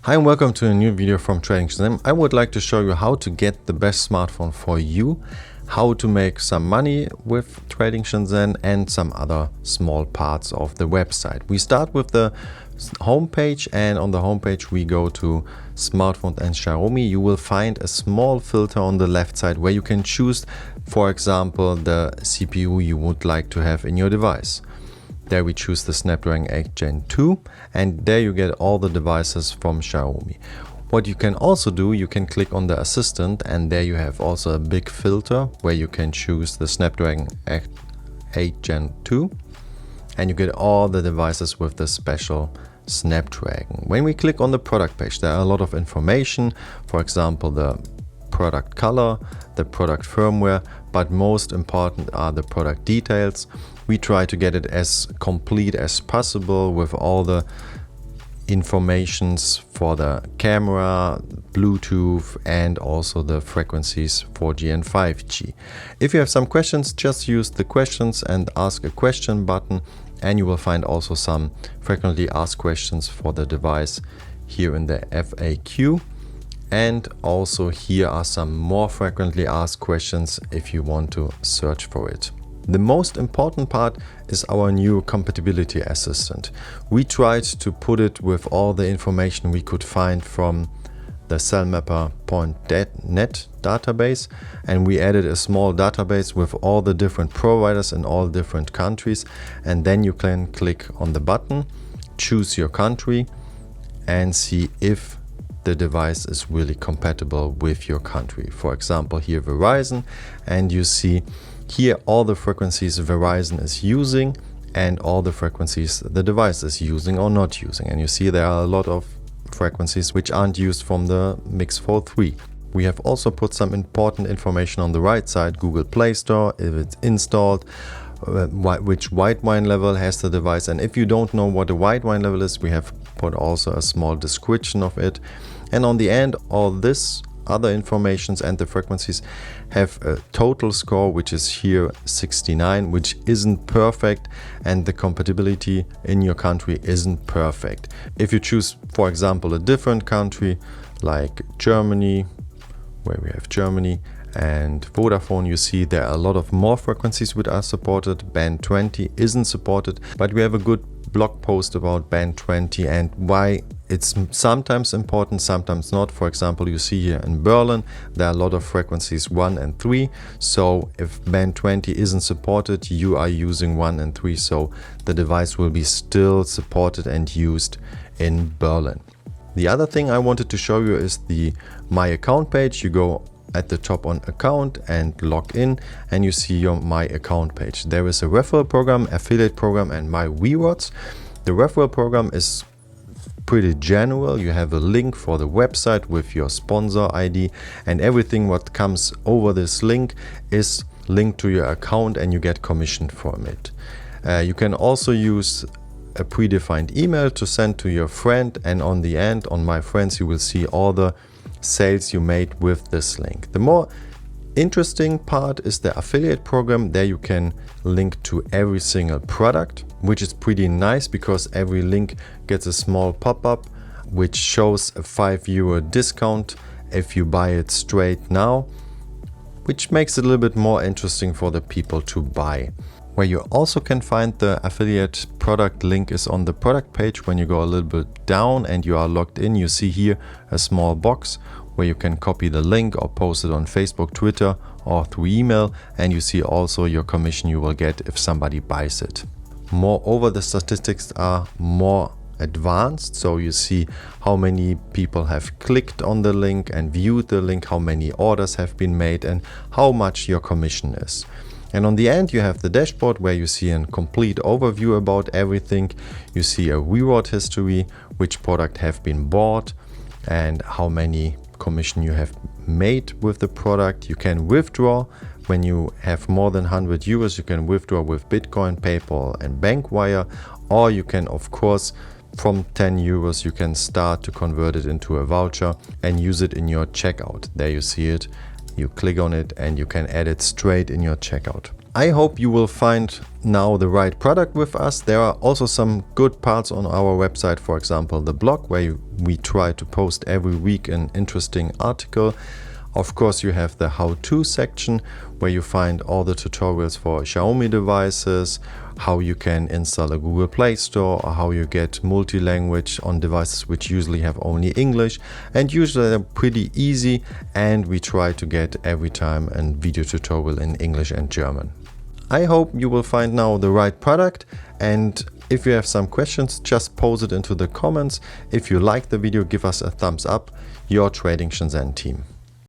Hi and welcome to a new video from tradingshenzhen. I would like to show you how to get the best smartphone for you, how to make some money with tradingshenzhen and some other small parts of the website. We start with the homepage, and on the homepage we go to smartphone and Xiaomi. You will find a small filter on the left side where you can choose, for example, the CPU you would like to have in your device. There we choose the Snapdragon 8 Gen 2, and there you get all the devices from Xiaomi. What you can also do, you can click on the Assistant, and there you have also a big filter where you can choose the Snapdragon 8 Gen 2, and you get all the devices with the special Snapdragon. When we click on the product page, there are a lot of information, for example, the product color, the product firmware, but most important are the product details. We try to get it as complete as possible with all the informations for the camera, Bluetooth, and also the frequencies 4G and 5G. If you have some questions, just use the questions and ask a question button, and you will find also some frequently asked questions for the device here in the FAQ. And also here are some more frequently asked questions if you want to search for it. The most important part is our new compatibility assistant. We tried to put it with all the information we could find from the cellmapper.net database, and we added a small database with all the different providers in all different countries, and then you can click on the button, choose your country, and see if the device is really compatible with your country. For example, here Verizon, and you see here all the frequencies Verizon is using and all the frequencies the device is using or not using. And you see there are a lot of frequencies which aren't used from the Mix Fold 3. We have also put some important information on the right side, Google Play Store, if it's installed, which white wine level has the device, and if you don't know what a white wine level is, we have put also a small description of it. And on the end, all this other informations and the frequencies have a total score, which is here 69, which isn't perfect, and the compatibility in your country isn't perfect. If you choose, for example, a different country like Germany, where we have Germany and Vodafone, you see there are a lot of more frequencies which are supported. Band 20 isn't supported, but we have a good blog post about band 20 and why it's sometimes important, sometimes not. For example, you see here in Berlin there are a lot of frequencies 1 and 3, so if band 20 isn't supported, you are using 1 and 3, so the device will be still supported and used in Berlin. The other thing I wanted to show you is the My Account page. You go at the top on Account and log in, and you see your My Account page. There is a referral program, affiliate program, and My rewards. The referral program is pretty general. You have a link for the website with your sponsor ID, and everything what comes over this link is linked to your account and you get commission from it. You can also use a predefined email to send to your friend, and on the end, on My Friends, you will see all the sales you made with this link. The more interesting part is the affiliate program. There you can link to every single product, which is pretty nice because every link gets a small pop-up which shows a €5 discount if you buy it straight now, which makes it a little bit more interesting for the people to buy. Where you also can find the affiliate product link is on the product page. When you go a little bit down and you are logged in, you see here a small box where you can copy the link or post it on Facebook, Twitter, or through email, and you see also your commission you will get if somebody buys it. Moreover, the statistics are more advanced, so you see how many people have clicked on the link and viewed the link, how many orders have been made, and how much your commission is. And on the end, you have the dashboard where you see a complete overview about everything. You see a reward history, which product have been bought, and how many commission you have made with the product. You can withdraw when you have more than €100. You can withdraw with Bitcoin, PayPal, and Bankwire, or you can, of course, from €10, you can start to convert it into a voucher and use it in your checkout. There you see it. You click on it and you can add it straight in your checkout. I hope you will find now the right product with us. There are also some good parts on our website, for example, the blog, where we try to post every week an interesting article. Of course, you have the how-to section where you find all the tutorials for Xiaomi devices, how you can install a Google Play Store, or how you get multi-language on devices which usually have only English. And usually they're pretty easy, and we try to get every time a video tutorial in English and German. I hope you will find now the right product, and if you have some questions, just post it into the comments. If you like the video, give us a thumbs up. Your Trading Shenzhen team.